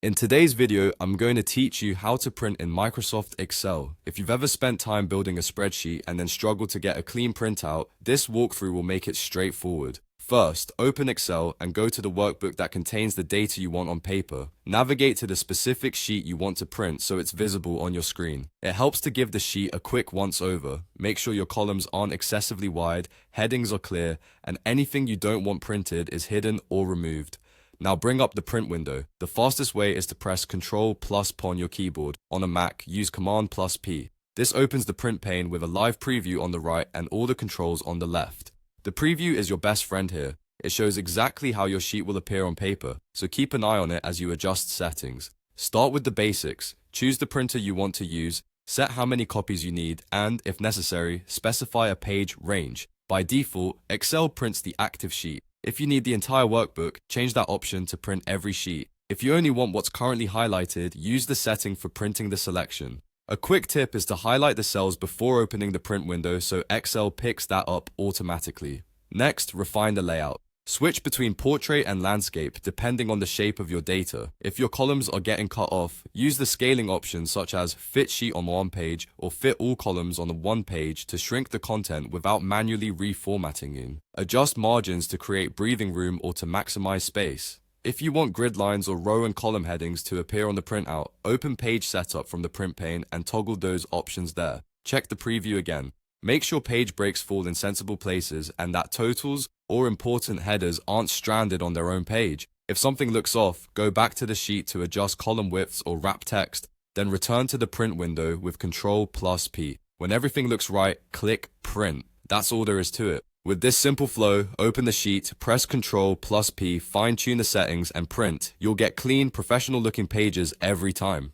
In today's video, I'm going to teach you how to print in Microsoft Excel. If you've ever spent time building a spreadsheet and then struggled to get a clean printout, this walkthrough will make it straightforward. First, open Excel and go to the workbook that contains the data you want on paper. Navigate to the specific sheet you want to print so it's visible on your screen. It helps to give the sheet a quick once-over. Make sure your columns aren't excessively wide, headings are clear, and anything you don't want printed is hidden or removed. Now bring up the print window. The fastest way is to press Ctrl+P on your keyboard. On a Mac, use Command+P. This opens the print pane with a live preview on the right and all the controls on the left. The preview is your best friend here. It shows exactly how your sheet will appear on paper, so keep an eye on it as you adjust settings. Start with the basics. Choose the printer you want to use, set how many copies you need, and, if necessary, specify a page range. By default, Excel prints the active sheet. If you need the entire workbook, change that option to print every sheet. If you only want what's currently highlighted, use the setting for printing the selection. A quick tip is to highlight the cells before opening the print window so Excel picks that up automatically. Next, refine the layout. Switch between portrait and landscape depending on the shape of your data. If your columns are getting cut off, use the scaling options such as fit sheet on one page or fit all columns on the one page to shrink the content without manually reformatting it. Adjust margins to create breathing room or to maximize space. If you want grid lines or row and column headings to appear on the printout, open Page Setup from the print pane and toggle those options there. Check the preview again. Make sure page breaks fall in sensible places and that totals or important headers aren't stranded on their own page. If something looks off, go back to the sheet to adjust column widths or wrap text, then return to the print window with Ctrl+P. When everything looks right, click Print. That's all there is to it. With this simple flow, open the sheet, press Ctrl+P, fine-tune the settings, and print. You'll get clean, professional-looking pages every time.